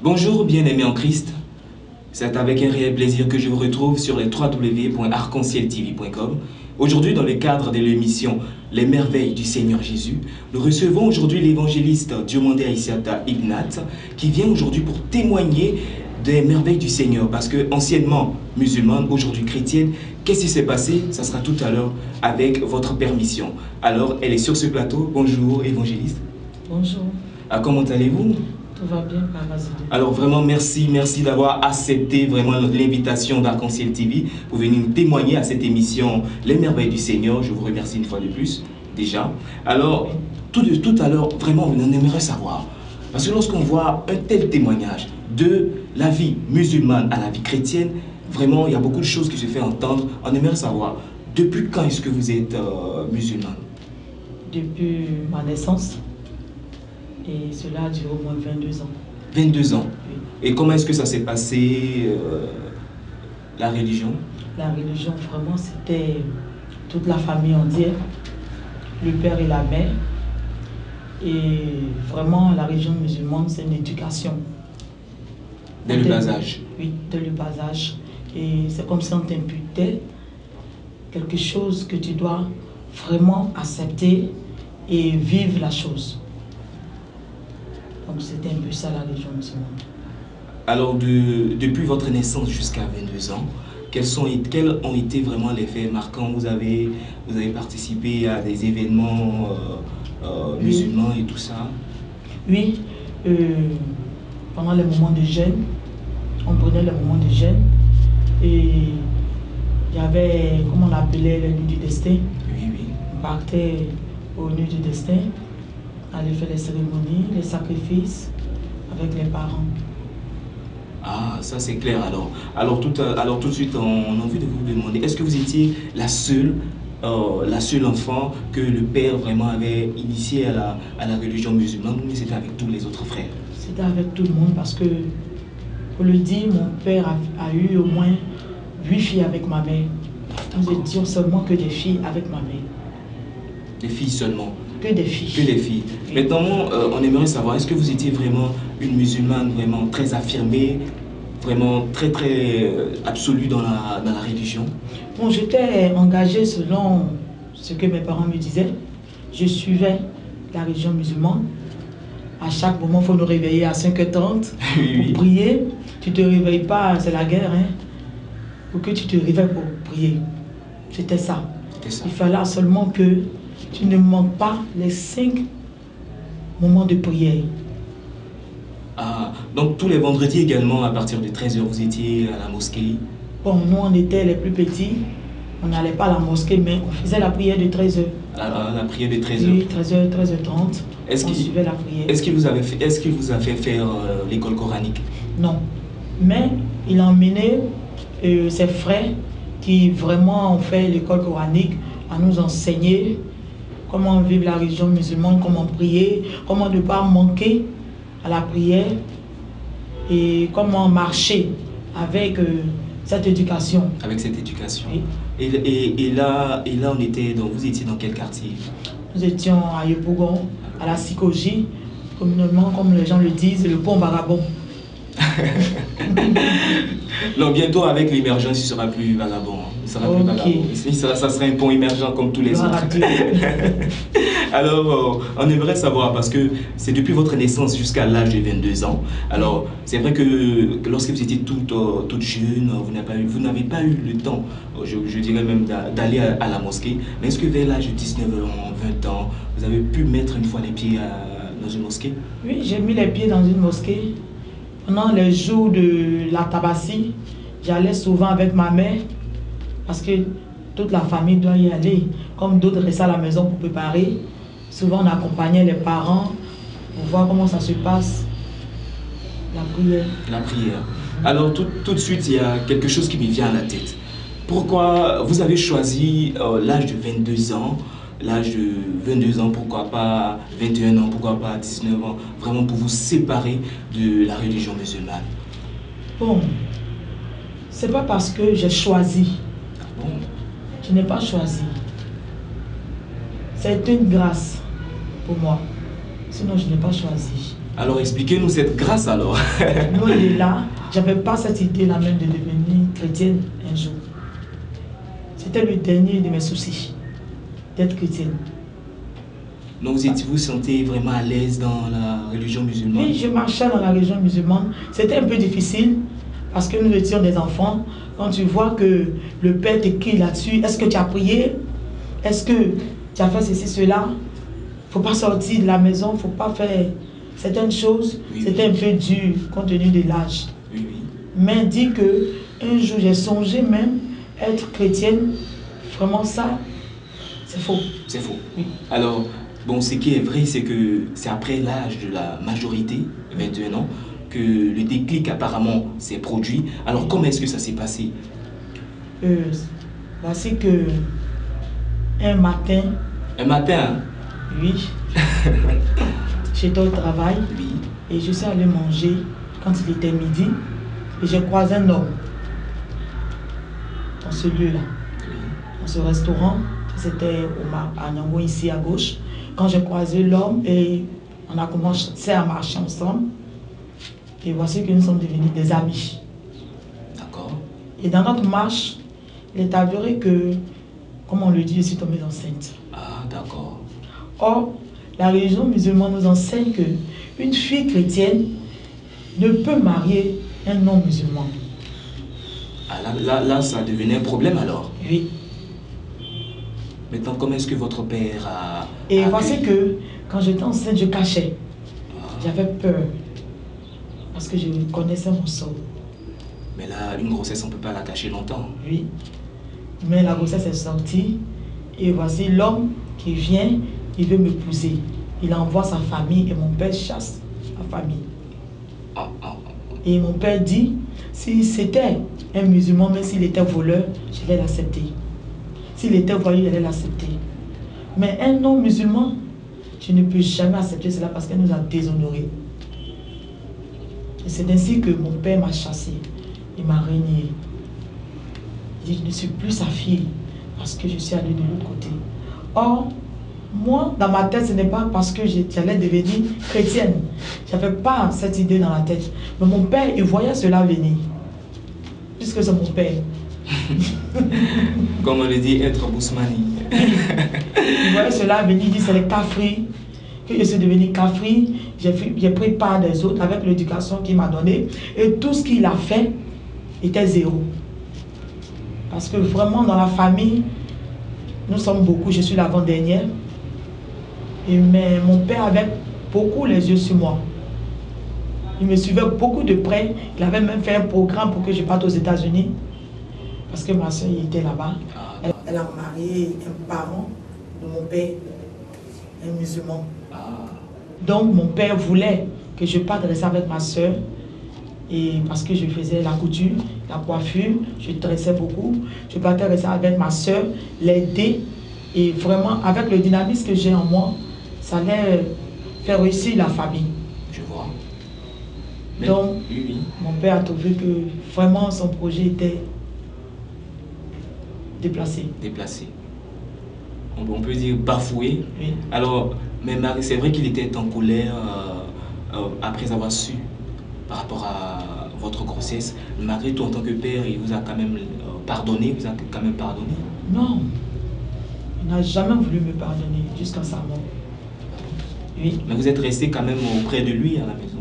Bonjour bien-aimés en Christ, c'est avec un réel plaisir que je vous retrouve sur les www.arc-en-ciel-tv.com. Aujourd'hui, dans le cadre de l'émission Les merveilles du Seigneur Jésus, nous recevons aujourd'hui l'évangéliste Diomandé Aïssiata Ignat qui vient aujourd'hui pour témoigner des merveilles du Seigneur, parce que anciennement musulmane, aujourd'hui chrétienne, qu'est-ce qui s'est passé? Ça sera tout à l'heure avec votre permission. Alors, elle est sur ce plateau. Bonjour évangéliste. Bonjour. Comment allez-vous? Tout va bien, par grâce de Dieu. Alors vraiment merci d'avoir accepté vraiment l'invitation d'Arc-en-Ciel TV pour venir nous témoigner à cette émission Les merveilles du Seigneur. Je vous remercie une fois de plus déjà. Alors tout à l'heure, vraiment on aimerait savoir, parce que lorsqu'on voit un tel témoignage de la vie musulmane à la vie chrétienne, vraiment il y a beaucoup de choses qui se font entendre. On aimerait savoir, depuis quand est-ce que vous êtes musulmane? Depuis ma naissance, et cela a duré au moins 22 ans. 22 ans. Oui. Et comment est-ce que ça s'est passé, la religion? La religion, vraiment, c'était toute la famille entière, le père et la mère. Et vraiment, la religion musulmane, c'est une éducation. Dès le bas âge? Oui, dès le bas âge. Et c'est comme si on t'imputait quelque chose que tu dois vraiment accepter et vivre la chose. Donc c'était un peu ça la religion musulmane. Alors depuis votre naissance jusqu'à 22 ans, quels ont été vraiment les faits marquants? Vous avez participé à des événements musulmans et tout ça? Oui, pendant les moments de jeûne, on prenait les moments de jeûne et il y avait, comme on l'appelait, les nuits du destin. Oui, oui. On partait aux nuits du destin, aller faire les cérémonies, les sacrifices avec les parents. Ah, ça c'est clair alors. Alors tout de suite, on a envie de vous demander, est-ce que vous étiez la seule enfant que le père vraiment avait initié à la religion musulmane, ou c'était avec tous les autres frères? C'était avec tout le monde parce que, pour le dire, mon père a eu au moins 8 filles avec ma mère. Nous étions seulement que des filles avec ma mère. Des filles seulement? Que des filles. Que des filles. Oui. Maintenant, on aimerait savoir, est-ce que vous étiez vraiment une musulmane vraiment très affirmée, vraiment très absolue dans la religion? Bon, j'étais engagée selon ce que mes parents me disaient. Je suivais la religion musulmane. À chaque moment, il faut nous réveiller à 5h30 pour prier. Tu ne te réveilles pas, c'est la guerre, hein. Pour que tu te réveilles pour prier. C'était ça. Il fallait seulement que tu ne manques pas les 5 moments de prière. Ah, donc tous les vendredis également, à partir de 13h, vous étiez à la mosquée? Bon, nous, on était les plus petits. On n'allait pas à la mosquée, mais on faisait la prière de 13h. La prière de 13h? Oui, 13h, 13h30. On suivait la prière. Est-ce qu'il vous a fait faire l'école coranique? Non. Mais il a emmené ses frères qui vraiment ont fait l'école coranique à nous enseigner comment vivre la religion musulmane, comment prier, comment ne pas manquer à la prière et comment marcher avec cette éducation. Avec cette éducation. Oui. Et là, vous étiez dans quel quartier? Nous étions à Yopougon, à la Sikoji, communément, comme les gens le disent, le pont Vagabond. Non, bientôt avec l'émergence, il ne sera plus vagabond. Il sera plus vagabond. Ça sera un pont émergent comme tous les autres. Alors, on aimerait savoir, parce que c'est depuis votre naissance jusqu'à l'âge de 22 ans. Alors, c'est vrai que lorsque vous étiez toute jeune, vous n'avez pas eu le temps, je dirais même, d'aller à la mosquée. Mais est-ce que vers l'âge de 19 ans, 20 ans, vous avez pu mettre une fois les pieds dans une mosquée? Oui, j'ai mis les pieds dans une mosquée. Pendant les jours de la Tabaski, j'allais souvent avec ma mère parce que toute la famille doit y aller. Comme d'autres restaient à la maison pour préparer, souvent on accompagnait les parents pour voir comment ça se passe, la prière. La prière. Alors tout de suite, il y a quelque chose qui me vient à la tête. Pourquoi vous avez choisi l'âge de 22 ans? L'âge de 22 ans, pourquoi pas 21 ans, pourquoi pas 19 ans, vraiment pour vous séparer de la religion musulmane? Bon, c'est pas parce que j'ai choisi. Ah bon? Je n'ai pas choisi. C'est une grâce pour moi. Sinon, je n'ai pas choisi. Alors expliquez-nous cette grâce alors. Loin de là, j'avais pas cette idée-là même de devenir chrétienne un jour. C'était le dernier de mes soucis, d'être chrétienne. Donc vous vous sentez vraiment à l'aise dans la religion musulmane? Oui, je marchais dans la religion musulmane. C'était un peu difficile parce que nous étions des enfants. Quand tu vois que le Père t'écrit là-dessus, est-ce que tu as prié? Est-ce que tu as fait ceci, cela? Il ne faut pas sortir de la maison, il ne faut pas faire certaines choses. Oui, c'était un peu dur compte tenu de l'âge. Oui, oui. Mais dit que un jour j'ai songé même être chrétienne. Vraiment ça, c'est faux. C'est faux. Oui. Alors, bon, ce qui est vrai, c'est que c'est après l'âge de la majorité, 21 ans, que le déclic apparemment s'est produit. Alors, comment est-ce que ça s'est passé? C'est que un matin... Un matin? Oui. J'étais au travail. Oui. Et je suis allé manger quand il était midi. Et j'ai croisé un homme dans ce lieu-là. Oui. Dans ce restaurant. C'était à Nyango, ici à gauche. Quand j'ai croisé l'homme et on a commencé à marcher ensemble. Et voici que nous sommes devenus des amis. D'accord. Et dans notre marche, il est avéré que, comme on le dit, je suis tombée enceinte. Ah, d'accord. Or, la religion musulmane nous enseigne qu'une fille chrétienne ne peut marier un homme musulman. Ah, là, ça devenait un problème alors? Oui. Maintenant, comment est-ce que votre père a... Et voici que, quand j'étais enceinte, je cachais. J'avais peur. Parce que je connaissais mon sort. Mais là, une grossesse, on ne peut pas la cacher longtemps. Oui. Mais la grossesse est sortie. Et voici l'homme qui vient, il veut m'épouser. Il envoie sa famille et mon père chasse la famille. Et mon père dit, si c'était un musulman, même s'il était voleur, je vais l'accepter. S'il était voyou, je vais l'accepter. Mais un homme musulman, je ne peux jamais accepter cela parce qu'elle nous a déshonorés. Et c'est ainsi que mon père m'a chassé. Il m'a régné. Il dit, je ne suis plus sa fille parce que je suis allée de l'autre côté. Or, moi, dans ma tête, ce n'est pas parce que j'allais devenir chrétienne. Je n'avais pas cette idée dans la tête. Mais mon père, il voyait cela venir. Puisque c'est mon père. Comme on le dit, être Bousmani. Il voyait cela venir, il dit, c'est les cafris. Que je suis devenu cafri, j'ai pris part des autres avec l'éducation qu'il m'a donnée. Et tout ce qu'il a fait était zéro. Parce que vraiment, dans la famille, nous sommes beaucoup, je suis l'avant-dernière. Mais mon père avait beaucoup les yeux sur moi. Il me suivait beaucoup de près. Il avait même fait un programme pour que je parte aux États-Unis. Parce que ma soeur était là-bas. Elle a marié un parent de mon père, un musulman. Donc mon père voulait que je parte rester avec ma soeur. Et parce que je faisais la couture, la coiffure, je tressais beaucoup. Je partais rester avec ma soeur, l'aider. Et vraiment, avec le dynamisme que j'ai en moi, ça allait faire réussir la famille. Je vois. Mais donc, oui. Mon père a trouvé que vraiment son projet était déplacé. Déplacé. On peut dire bafoué. Oui. Alors, mais Marie, c'est vrai qu'il était en colère après avoir su par rapport à votre grossesse. Malgré tout, en tant que père, il vous a quand même pardonné, vous a quand même pardonné? Non. Il n'a jamais voulu me pardonner jusqu'à sa mort. Oui. Mais vous êtes resté quand même auprès de lui à la maison?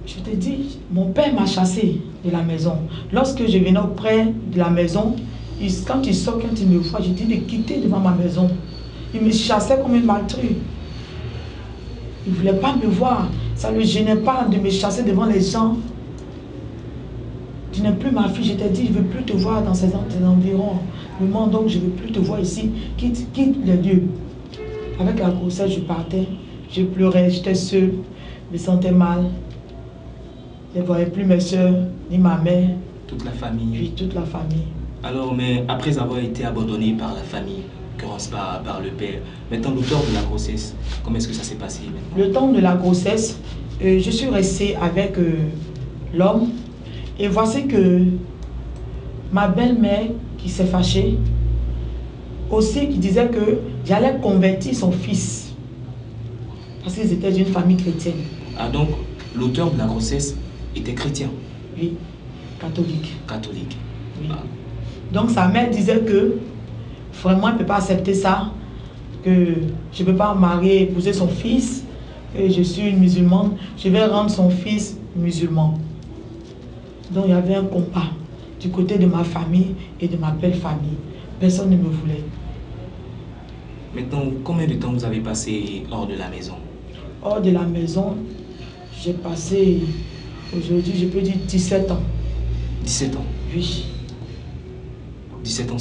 Je te dis, mon père m'a chassé de la maison. Lorsque je venais auprès de la maison, quand il sort, quand il me voit, je dis de quitter devant ma maison. Il me chassait comme une maltrue. Il ne voulait pas me voir. Ça ne le gênait pas de me chasser devant les gens. Tu n'es plus ma fille. Je t'ai dit, je ne veux plus te voir dans ces environs. Maman, donc je ne veux plus te voir ici. Quitte les lieux. Avec la grossesse, je partais. Je pleurais, j'étais seule. Je me sentais mal. Je ne voyais plus mes soeurs, ni ma mère. Toute la famille? Oui, toute la famille. Alors, mais après avoir été abandonné par la famille, commence par le père, maintenant le temps de la grossesse, comment est-ce que ça s'est passé maintenant? Le temps de la grossesse, je suis restée avec l'homme. Et voici que ma belle-mère qui s'est fâchée, aussi qui disait que j'allais convertir son fils. Parce qu'ils étaient d'une famille chrétienne. Ah donc, l'auteur de la grossesse était chrétien? Oui, catholique. Catholique. Oui. Ah. Donc sa mère disait que vraiment elle ne peut pas accepter ça, que je ne peux pas marier, épouser son fils, que je suis une musulmane, je vais rendre son fils musulman. Donc il y avait un combat du côté de ma famille et de ma belle famille. Personne ne me voulait. Maintenant, combien de temps vous avez passé hors de la maison? Hors de la maison, j'ai passé, aujourd'hui, je peux dire 17 ans. 17 ans? Oui. 17 ans,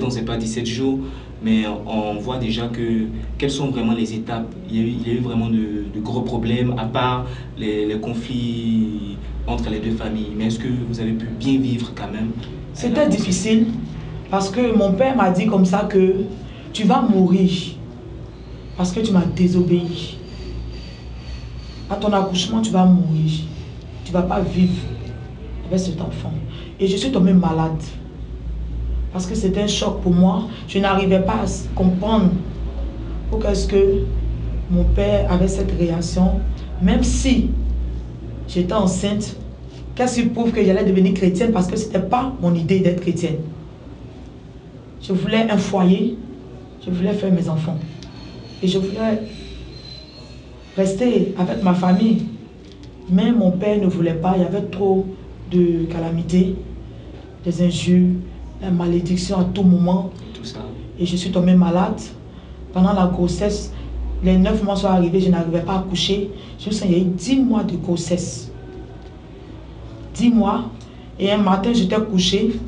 c'est pas 17 jours, mais on voit déjà que quelles sont vraiment les étapes. Il y a eu vraiment de gros problèmes, à part les conflits entre les deux familles. Mais est-ce que vous avez pu bien vivre quand même? C'était difficile, parce que mon père m'a dit comme ça que tu vas mourir, parce que tu m'as désobéi. À ton accouchement, tu vas mourir. Tu ne vas pas vivre avec cet enfant. Et je suis tombée malade. Parce que c'était un choc pour moi. Je n'arrivais pas à comprendre pourquoi est-ce que mon père avait cette réaction. Même si j'étais enceinte, qu'est-ce qui prouve que j'allais devenir chrétienne? Parce que ce n'était pas mon idée d'être chrétienne. Je voulais un foyer. Je voulais faire mes enfants. Et je voulais rester avec ma famille. Mais mon père ne voulait pas. Il y avait trop de calamités, des injures, la malédiction à tout moment. Tout ça. Et je suis tombée malade. Pendant la grossesse, les 9 mois sont arrivés, je n'arrivais pas à coucher. Je me sens, il y a eu 10 mois de grossesse. 10 mois. Et un matin, j'étais couchée.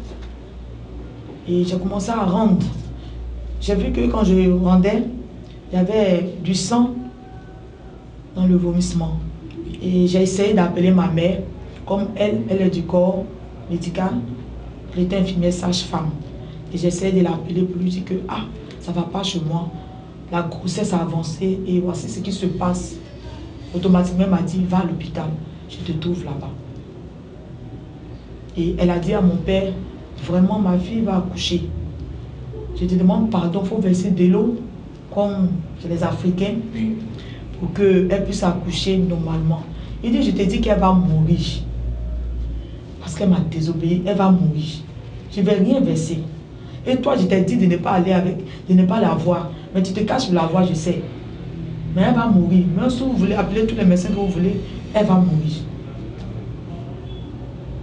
Et j'ai commencé à rendre. J'ai vu que quand je rendais, il y avait du sang dans le vomissement. Et j'ai essayé d'appeler ma mère. Comme elle est du corps médical, elle était infirmière sage-femme. Et j'essayais de l'appeler pour lui dire que ça ne va pas chez moi. La grossesse a avancé et voici ce qui se passe. Automatiquement, elle m'a dit, va à l'hôpital, je te trouve là-bas. Et elle a dit à mon père, vraiment ma fille va accoucher. Je te demande pardon, il faut verser de l'eau, comme chez les Africains, pour qu'elle puisse accoucher normalement. Il dit, je te dis qu'elle va mourir. Parce qu'elle m'a désobéi, elle va mourir. Je ne vais rien verser. Et toi, je t'ai dit de ne pas aller avec, de ne pas la voir. Mais tu te caches pour la voir, je sais. Mais elle va mourir. Même si vous voulez appeler tous les médecins que vous voulez, elle va mourir.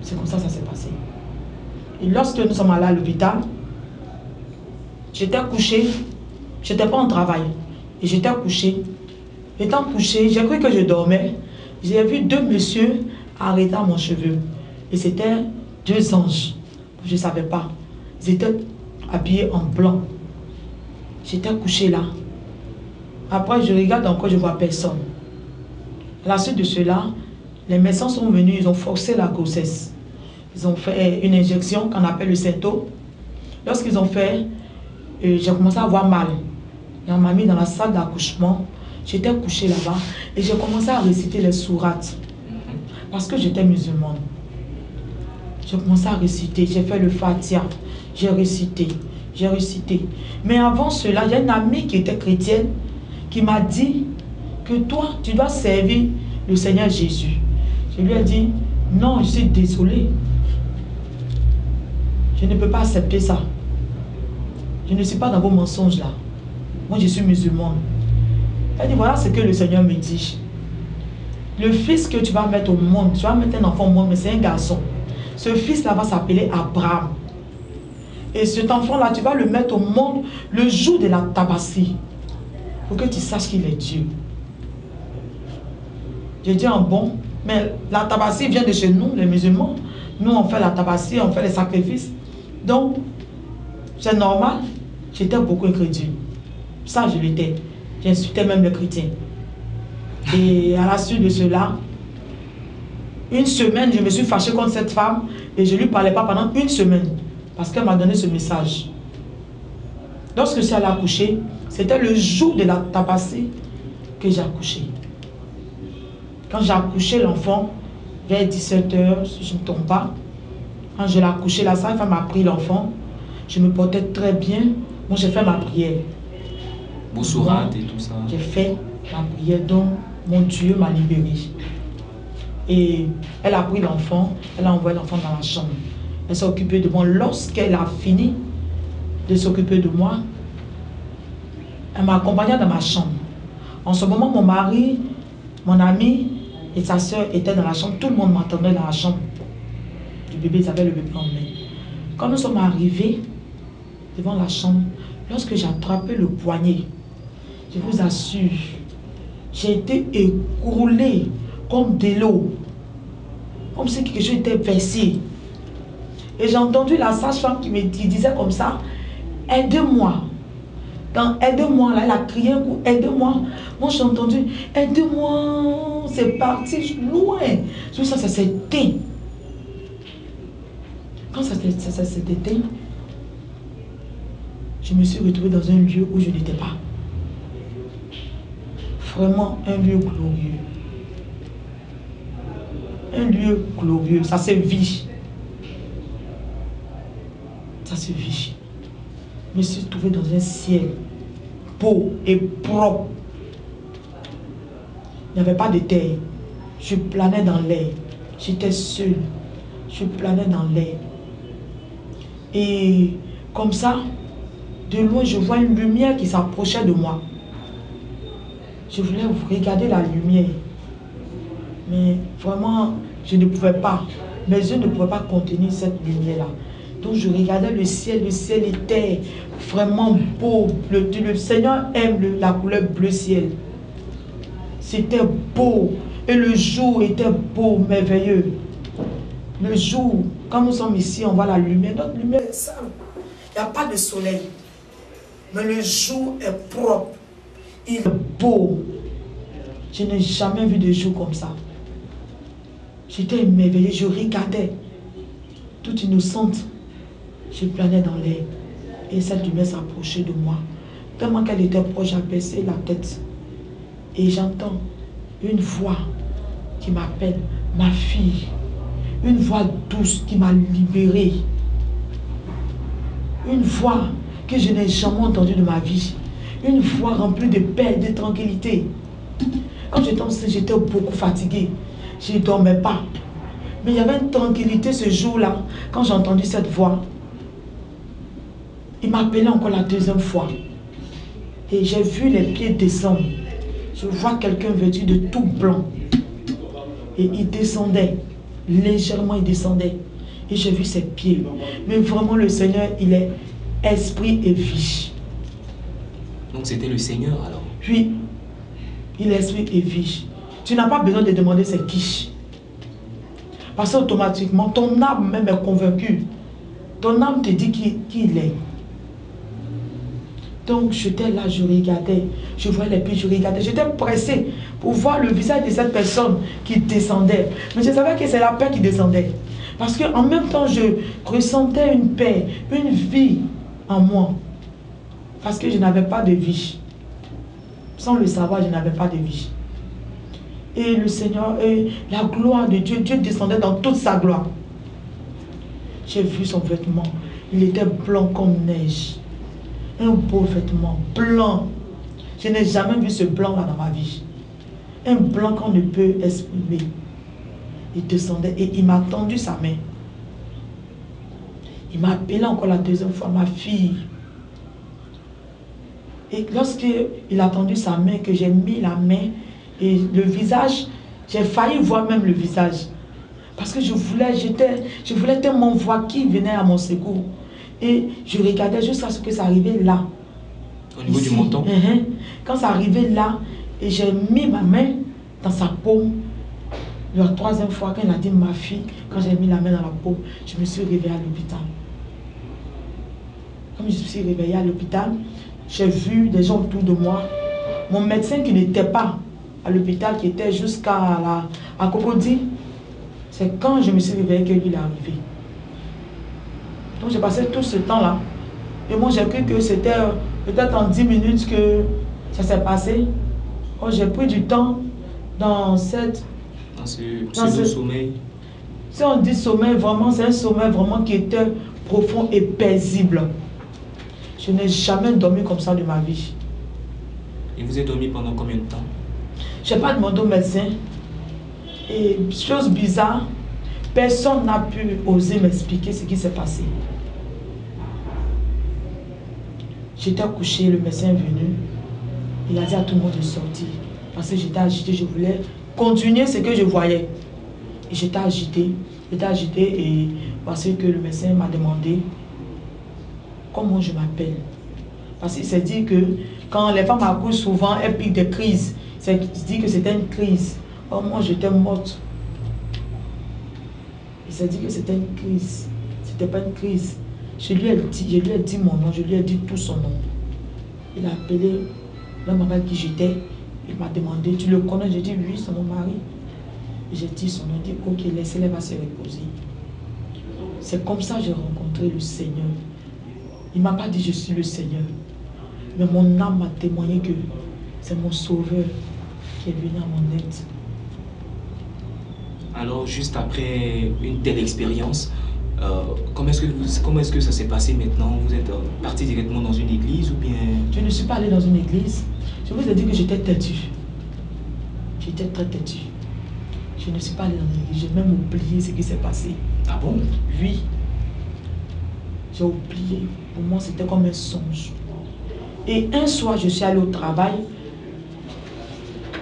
C'est comme ça que ça s'est passé. Et lorsque nous sommes allés à l'hôpital, j'étais couchée, je n'étais pas en travail. Et j'étais couchée. Étant couchée, j'ai cru que je dormais. J'ai vu 2 messieurs arrêter mon cheveu. Et c'était 2 anges. Je ne savais pas. Ils étaient habillés en blanc. J'étais couchée là. Après, je regarde encore, je ne vois personne. À la suite de cela, les médecins sont venus, ils ont forcé la grossesse. Ils ont fait une injection qu'on appelle le Cento. Lorsqu'ils ont fait, j'ai commencé à avoir mal. Et on m'a mis dans la salle d'accouchement. J'étais couchée là-bas et j'ai commencé à réciter les sourates. Parce que j'étais musulmane. J'ai commencé à réciter, j'ai fait le Fatiha, j'ai récité. Mais avant cela, il y a une amie qui était chrétienne qui m'a dit que toi, tu dois servir le Seigneur Jésus. Je lui ai dit, non, je suis désolée. Je ne peux pas accepter ça. Je ne suis pas dans vos mensonges là. Moi, je suis musulmane. Elle dit, voilà ce que le Seigneur me dit. Le fils que tu vas mettre au monde, tu vas mettre un enfant au monde, mais c'est un garçon. Ce fils-là va s'appeler Abraham. Et cet enfant-là, tu vas le mettre au monde le jour de la tabaski. Pour que tu saches qu'il est Dieu. Je dis en bon, mais la tabaski vient de chez nous, les musulmans. Nous, on fait la tabaski, on fait les sacrifices. Donc, c'est normal. J'étais beaucoup incrédule. Ça, je l'étais. J'insultais même les chrétiens. Et à la suite de cela, une semaine, je me suis fâchée contre cette femme et je ne lui parlais pas pendant une semaine parce qu'elle m'a donné ce message. Lorsque je suis allée accoucher, c'était le jour de la tabaski que j'ai accouché. Quand j'ai accouché l'enfant, vers 17h, si je ne me trompe pas, quand je l'ai accouché, la sage-femme m'a pris l'enfant. Je me portais très bien. Moi, j'ai fait ma prière. Vos sourates et tout ça. J'ai fait ma prière. Donc, mon Dieu m'a libérée. Et elle a pris l'enfant, elle a envoyé l'enfant dans la chambre. Elle s'est occupée de moi. Lorsqu'elle a fini de s'occuper de moi, elle m'a accompagnée dans ma chambre. En ce moment, mon mari, mon ami et sa soeur étaient dans la chambre. Tout le monde m'attendait dans la chambre du bébé. Ils avaient le bébé en main. Quand nous sommes arrivés devant la chambre, lorsque j'ai attrapé le poignet, je vous assure, j'ai été écroulée comme de l'eau, comme si quelque chose était versé. Et j'ai entendu la sage-femme qui me disait comme ça, aide-moi. Dans aide-moi, là, elle a crié un coup, aide-moi. Moi, j'ai entendu, aide-moi. C'est parti loin. Tout ça, ça s'est éteint. Quand ça s'est éteint, je me suis retrouvée dans un lieu où je n'étais pas. Vraiment un lieu glorieux. Un lieu glorieux. Ça se vit. Ça se vit. Je me suis trouvée dans un ciel beau et propre. Il n'y avait pas de terre. Je planais dans l'air. J'étais seule. Je planais dans l'air. Et comme ça, de loin, je vois une lumière qui s'approchait de moi. Je voulais regarder la lumière. Mais vraiment, je ne pouvais pas. Mes yeux ne pouvaient pas contenir cette lumière-là. Donc je regardais le ciel était vraiment beau. Le Seigneur aime la couleur bleu ciel. C'était beau. Et le jour était beau, merveilleux. Le jour, quand nous sommes ici, on voit la lumière. Notre lumière est simple. Il n'y a pas de soleil. Mais le jour est propre. Il est beau. Je n'ai jamais vu de jour comme ça. J'étais émerveillée. Je regardais. Toute innocente. Je planais dans l'air. Et cette lumière s'approchait de moi. Tellement qu'elle était proche, j'ai baissé la tête. Et j'entends une voix qui m'appelle, ma fille. Une voix douce qui m'a libérée. Une voix que je n'ai jamais entendue de ma vie. Une voix remplie de paix, de tranquillité. Quand j'étais enceinte, j'étais beaucoup fatiguée. Je ne dormais pas. Mais il y avait une tranquillité ce jour-là, quand j'ai entendu cette voix. Il m'appelait encore la deuxième fois. Et j'ai vu les pieds descendre. Je vois quelqu'un vêtu de tout blanc. Et il descendait. Légèrement, il descendait. Et j'ai vu ses pieds. Mais vraiment, le Seigneur, il est esprit et vie. Donc c'était le Seigneur alors? Oui. Il est esprit et vie. Tu n'as pas besoin de demander c'est qui. Parce qu'automatiquement, ton âme même est convaincue. Ton âme te dit qui il est. Donc j'étais là, je regardais, je voyais les pieds, je regardais, j'étais pressée pour voir le visage de cette personne qui descendait. Mais je savais que c'est la paix qui descendait. Parce qu'en même temps, je ressentais une paix, une vie en moi. Parce que je n'avais pas de vie. Sans le savoir, je n'avais pas de vie. Et le Seigneur, et la gloire de Dieu, Dieu descendait dans toute sa gloire. J'ai vu son vêtement, il était blanc comme neige. Un beau vêtement, blanc. Je n'ai jamais vu ce blanc-là dans ma vie. Un blanc qu'on ne peut exprimer. Il descendait et il m'a tendu sa main. Il m'a appelé encore la deuxième fois, ma fille. Et lorsqu'il a tendu sa main, que j'ai mis la main et le visage, j'ai failli voir même le visage. Parce que je voulais tellement voir qui venait à mon secours. Et je regardais jusqu'à ce que ça arrivait là. Au niveau du menton? Quand ça arrivait là, et j'ai mis ma main dans sa paume. La troisième fois, quand il a dit ma fille, quand j'ai mis la main dans la paume, je me suis réveillée à l'hôpital. Comme je me suis réveillée à l'hôpital, j'ai vu des gens autour de moi. Mon médecin qui n'était pas à l'hôpital, qui était jusqu'à Cocody, c'est quand je me suis réveillée que lui est arrivé. Donc j'ai passé tout ce temps-là. Et moi j'ai cru que c'était peut-être en 10 minutes que ça s'est passé. Oh, j'ai pris du temps dans ce sommeil. Si on dit sommeil, vraiment, c'est un sommeil vraiment qui était profond et paisible. Je n'ai jamais dormi comme ça de ma vie. Et vous avez dormi pendant combien de temps? Je n'ai pas demandé au médecin. Et chose bizarre, personne n'a pu oser m'expliquer ce qui s'est passé. J'étais couché, le médecin est venu. Il a dit à tout le monde de sortir. Parce que j'étais agitée, je voulais continuer ce que je voyais. Et j'étais agitée. Et parce que le médecin m'a demandé comment je m'appelle. Parce qu'il s'est dit que quand les femmes accouchent souvent, elles piquent des crises. Il dit que c'était une crise. Or moi j'étais morte. Il s'est dit que c'était une crise. C'était pas une crise. Je lui ai dit mon nom, je lui ai dit tout son nom. Il a appelé l'homme avec qui j'étais. Il m'a demandé, tu le connais? J'ai dit oui, c'est mon mari. J'ai dit son nom, il dit ok, laissez-les va se reposer. C'est comme ça que j'ai rencontré le Seigneur. Il ne m'a pas dit je suis le Seigneur. Mais mon âme m'a témoigné que c'est mon Sauveur qui est venu à mon aide. Alors, juste après une telle expérience, comment est-ce que ça s'est passé maintenant? Vous êtes parti directement dans une église ou bien... Je ne suis pas allé dans une église. Je vous ai dit que j'étais têtue. J'étais très têtue. Je ne suis pas allé dans une église. J'ai même oublié ce qui s'est passé. Ah bon? Oui. J'ai oublié. Pour moi, c'était comme un songe. Et un soir, je suis allée au travail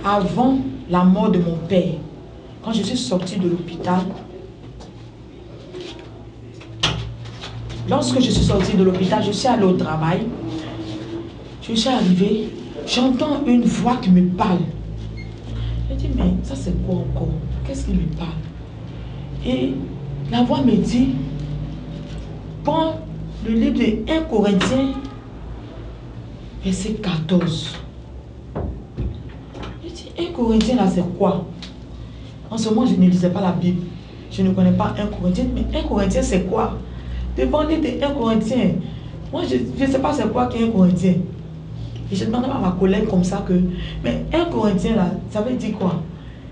avant la mort de mon père. Quand je suis sortie de l'hôpital, lorsque je suis sortie de l'hôpital, je suis allée au travail. Je suis arrivée, j'entends une voix qui me parle. Je dis, mais ça c'est quoi encore? Qu'est-ce qui me parle? Et la voix me dit, prends le livre de 1 Corinthiens, verset 14. Je dis, 1 Corinthiens là c'est quoi? En ce moment je ne lisais pas la Bible. Je ne connais pas 1 Corinthiens, mais 1 Corinthiens c'est quoi? Demandez de 1 Corinthiens. Moi je ne sais pas c'est quoi qu'un Corinthien. Et je demandais à ma collègue comme ça que, mais 1 Corinthien là, ça veut dire quoi?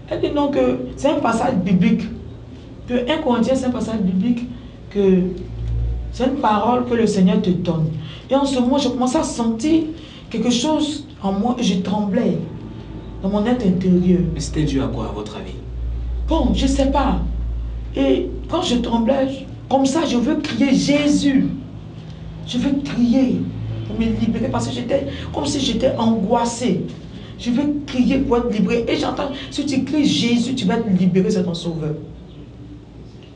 Elle dit non, que c'est un passage biblique. Que 1 Corinthiens c'est un passage biblique, que c'est une parole que le Seigneur te donne. Et en ce moment, je commençais à sentir quelque chose en moi et je tremblais dans mon être intérieur. Mais c'était dû à quoi, à votre avis? Bon, je ne sais pas. Et quand je tremblais, comme ça, je veux crier Jésus. Je veux crier pour me libérer parce que j'étais comme si j'étais angoissée. Je veux crier pour être libérée. Et j'entends, si tu cries Jésus, tu vas être libéré, c'est ton sauveur.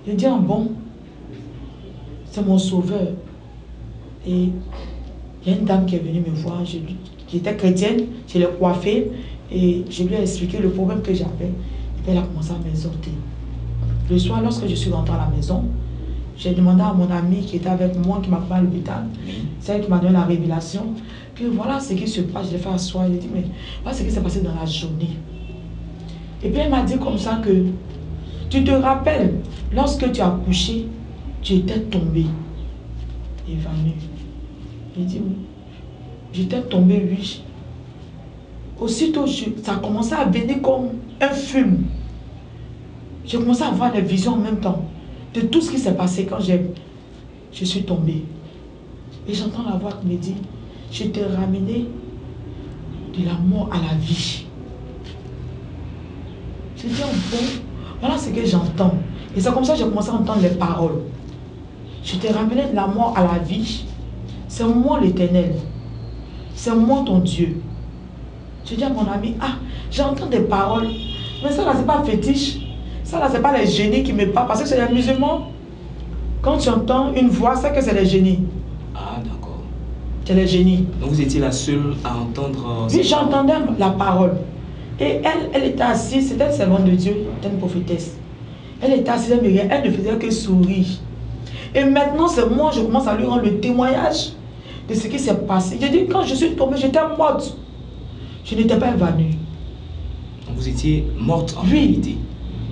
Je dis, ah bon, c'est mon sauveur. Et il y a une dame qui est venue me voir, qui était chrétienne, je l'ai coiffée et je lui ai expliqué le problème que j'avais. Et elle a commencé à m'exhorter. Le soir, lorsque je suis rentrée à la maison, j'ai demandé à mon amie qui était avec moi, qui m'a pris à l'hôpital, c'est elle qui m'a donné la révélation. Puis voilà ce qui se passe, je l'ai fait asseoir, j'ai dit, mais voilà ce qui s'est passé dans la journée. Et puis elle m'a dit comme ça que, tu te rappelles, lorsque tu as couché, tu étais tombée, évanouie. J'ai dit, j'étais tombée, oui. Aussitôt, ça a commencé à venir comme un fume. J'ai commencé à voir les visions en même temps de tout ce qui s'est passé quand je suis tombée. Et j'entends la voix qui me dit, je t'ai ramené de la mort à la vie. Je dis, oh bon, voilà ce que j'entends. Et c'est comme ça que j'ai commencé à entendre les paroles. Je t'ai ramené de la mort à la vie. C'est moi l'Éternel. C'est moi ton Dieu. Je dis à mon ami, ah, j'entends des paroles. Mais ça là, c'est pas fétiche. Ça là, c'est pas les génies qui me parlent. Parce que c'est les musulmans. Quand tu entends une voix, c'est que c'est les génies. Ah, d'accord. C'est les génies. Donc vous étiez la seule à entendre... Oui, j'entendais la parole. Et elle était assise, c'était une servante de Dieu, c'était une prophétesse. Elle était assise, elle ne faisait que sourire. Et maintenant, c'est moi, je commence à lui rendre le témoignage de ce qui s'est passé. Je dis, quand je suis tombée, j'étais morte. Je n'étais pas évanouie. Vous étiez morte en réalité.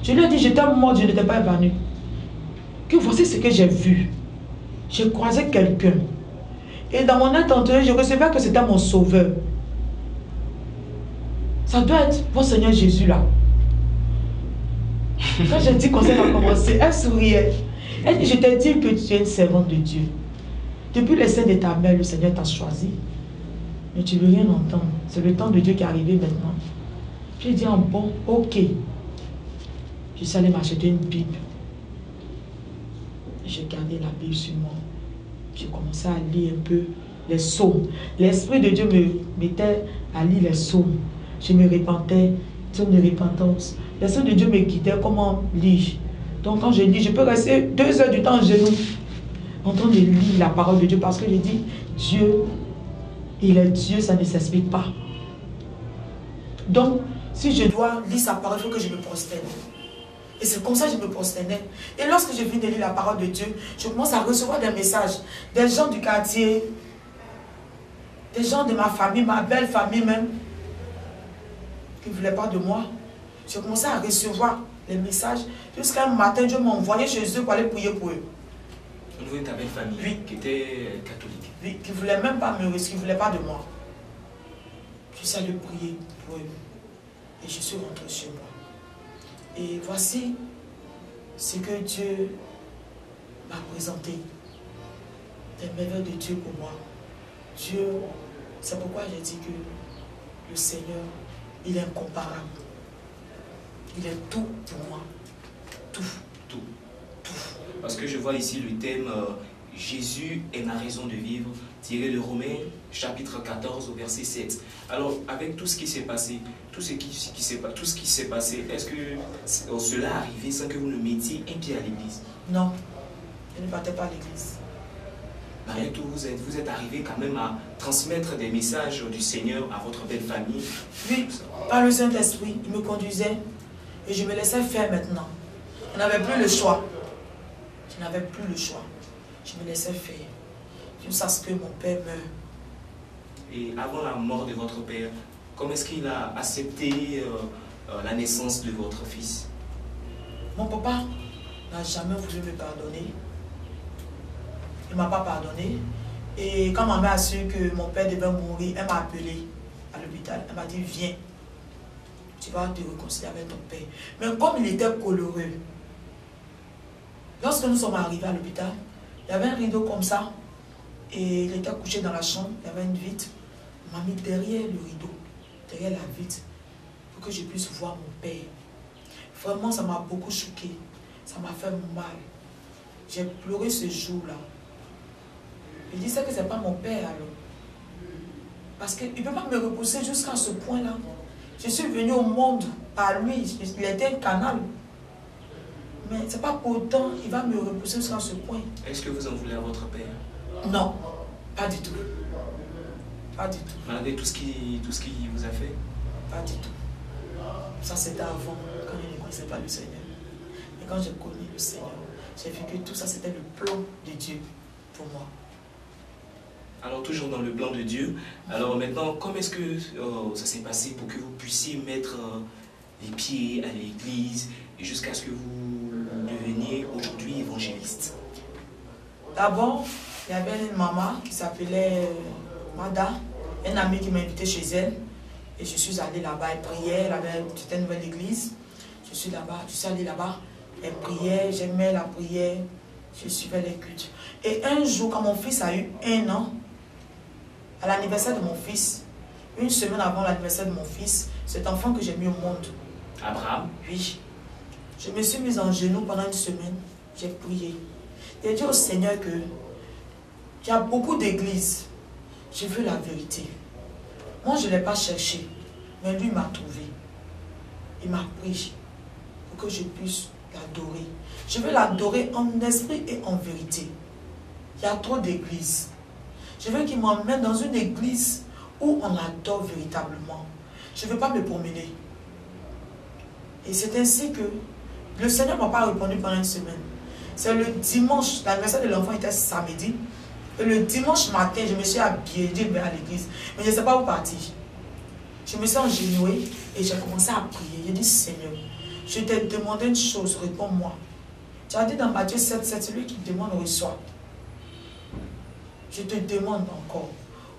Je lui ai dit, j'étais morte, je n'étais pas évanouie. Que voici ce que j'ai vu. J'ai croisé quelqu'un. Et dans mon être intérieur, je recevais que c'était mon sauveur. Ça doit être votre Seigneur Jésus là. Quand j'ai dit qu'on s'est commencé, elle souriait. Elle dit, je t'ai dit que tu es une servante de Dieu. Depuis le sein de ta mère, le Seigneur t'a choisi. Mais tu ne veux rien entendre. C'est le temps de Dieu qui est arrivé maintenant. J'ai dit, bon, ok. Je suis allée m'acheter une Bible. J'ai gardé la Bible sur moi. J'ai commencé à lire un peu les psaumes. L'Esprit de Dieu me mettait à lire les psaumes. Je me repentais, psaume de repentance. L'Esprit de Dieu me guidait comment lire. Donc quand je lis, je peux rester 2 heures du temps en genoux, en train de lire la parole de Dieu, parce que je dis, Dieu, il est Dieu, ça ne s'explique pas. Donc, si je dois lire sa parole, il faut que je me prosterne. Et c'est comme ça que je me prosternais. Et lorsque je finis de lire la parole de Dieu, je commence à recevoir des messages. Des gens du quartier, des gens de ma famille, ma belle famille même, qui ne voulaient pas de moi. Je commençais à recevoir les messages. Jusqu'à un matin, Dieu m'a envoyé chez eux pour aller prier pour eux. Au niveau de ta belle famille, oui, qui était catholique. Oui, qui ne voulaient même pas me recevoir, qui ne voulaient pas de moi. Je suis allé prier pour eux. Et je suis rentré chez moi. Et voici ce que Dieu m'a présenté. Des merveilles de Dieu pour moi. Dieu, c'est pourquoi j'ai dit que le Seigneur, il est incomparable. Il est tout pour moi. Tout. Tout. Tout. Parce que je vois ici le thème Jésus est ma raison de vivre, tiré de Romains, chapitre 14, au verset 7. Alors, avec tout ce qui s'est passé, tout ce qui s'est passé, est-ce que cela est arrivé sans que vous ne mettiez un pied à l'église? Non, je ne partais pas à l'église. Malgré tout, vous êtes arrivé quand même à transmettre des messages du Seigneur à votre belle famille. Oui, par le Saint-Esprit, il me conduisait et je me laissais faire maintenant. Je n'avais plus le choix. Je n'avais plus le choix. Je me laissais faire. Jusqu'à ce que mon père meure. Et avant la mort de votre père, comment est-ce qu'il a accepté la naissance de votre fils? Mon papa n'a jamais voulu me pardonner. Il ne m'a pas pardonné. Et quand ma mère a su que mon père devait mourir, elle m'a appelé à l'hôpital. Elle m'a dit, viens, tu vas te réconcilier avec ton père. Mais comme il était coloreux, lorsque nous sommes arrivés à l'hôpital, il y avait un rideau comme ça. Et il était couché dans la chambre, il y avait une vitre. On m'a mis derrière le rideau, derrière la vitre, pour que je puisse voir mon père. Vraiment, ça m'a beaucoup choqué. Ça m'a fait mal. J'ai pleuré ce jour-là. Je disais que ce n'est pas mon père alors. Parce qu'il ne peut pas me repousser jusqu'à ce point-là. Je suis venue au monde par lui. Il était un canal. Mais ce n'est pas pour autant qu'il va me repousser jusqu'à ce point. Est-ce que vous en voulez à votre père? Non, pas du tout. Pas du tout. Malgré tout ce qu'il vous a fait? Pas du tout. Ça c'était avant, quand je ne connaissais pas le Seigneur. Et quand j'ai connu le Seigneur, j'ai vu que tout ça c'était le plan de Dieu pour moi. Alors toujours dans le plan de Dieu. Alors maintenant, comment est-ce que ça s'est passé pour que vous puissiez mettre les pieds à l'église et jusqu'à ce que vous deveniez aujourd'hui évangéliste? D'abord, il y avait une maman qui s'appelait Mada, une amie qui m'a invité chez elle. Et je suis allée là-bas, elle priait, c'était une nouvelle église. Je suis allée là-bas, elle priait, j'aimais la prière, je suivais les cultes. Et un jour, quand mon fils a eu 1 an, à l'anniversaire de mon fils, une semaine avant l'anniversaire de mon fils, cet enfant que j'ai mis au monde. Abraham? Oui. Je me suis mise en genoux pendant 1 semaine, j'ai prié. J'ai dit au Seigneur que il y a beaucoup d'églises. Je veux la vérité. Moi, je ne l'ai pas cherché, mais lui m'a trouvé. Il m'a pris pour que je puisse l'adorer. Je veux l'adorer en esprit et en vérité. Il y a trop d'églises. Je veux qu'il m'emmène dans une église où on adore véritablement. Je ne veux pas me promener. Et c'est ainsi que le Seigneur ne m'a pas répondu pendant 1 semaine. C'est le dimanche, l'anniversaire de l'enfant était samedi. Et le dimanche matin, je me suis habillée, je dis à l'église. Mais je ne sais pas où partir. Je me suis engenouée et j'ai commencé à prier. J'ai dit, Seigneur, je t'ai demandé une chose, réponds-moi. Tu as dit dans Matthieu 7, celui qui demande reçoit. Je te demande encore,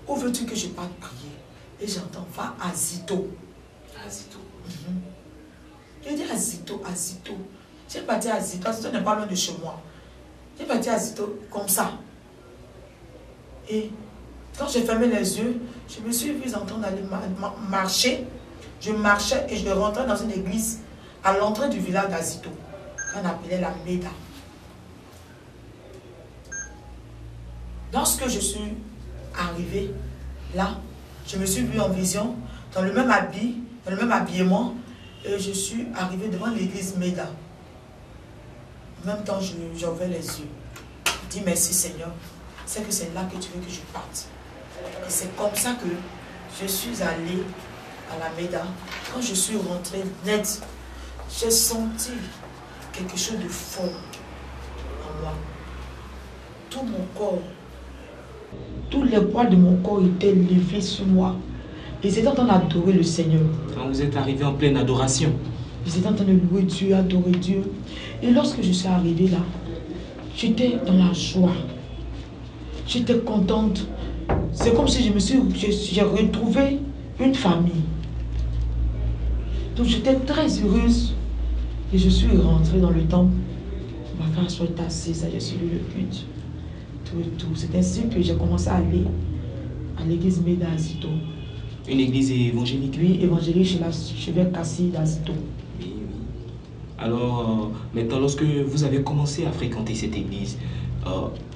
où veux-tu que je parte prier? Et j'entends, va à Zito. À Zito. Je dis à Zito, à Zito. J'ai parti à Zito, Zito n'est pas loin de chez moi. J'ai parti à Zito comme ça. Et quand j'ai fermé les yeux, je me suis vue en train d'aller marcher. Je marchais et je rentrais dans une église à l'entrée du village d'Azito, qu'on appelait la Méda. Lorsque je suis arrivée là, je me suis vue en vision, dans le même habit, dans le même habillement, et je suis arrivée devant l'église Méda. En même temps, j'ouvrais les yeux. Je dis merci Seigneur, c'est que c'est là que tu veux que je parte. Et c'est comme ça que je suis allée à la Méda. Quand je suis rentrée net, j'ai senti quelque chose de fort en moi. Tout mon corps, tous les poils de mon corps étaient levés sur moi. Et j'étais en train d'adorer le Seigneur. Quand vous êtes arrivé en pleine adoration. J'étais en train de louer Dieu, adorer Dieu. Et lorsque je suis arrivée là, j'étais dans la joie. J'étais contente. C'est comme si j'ai retrouvé une famille. Donc j'étais très heureuse. Et je suis rentrée dans le temple. Ma femme soit assise, j'ai suivi le culte. Tout et tout. C'est ainsi que j'ai commencé à aller à l'église Méda Azito. Une église évangélique? Oui, évangélique chez la chevêche Cassie d'Azito. Oui, oui. Alors, maintenant, lorsque vous avez commencé à fréquenter cette église,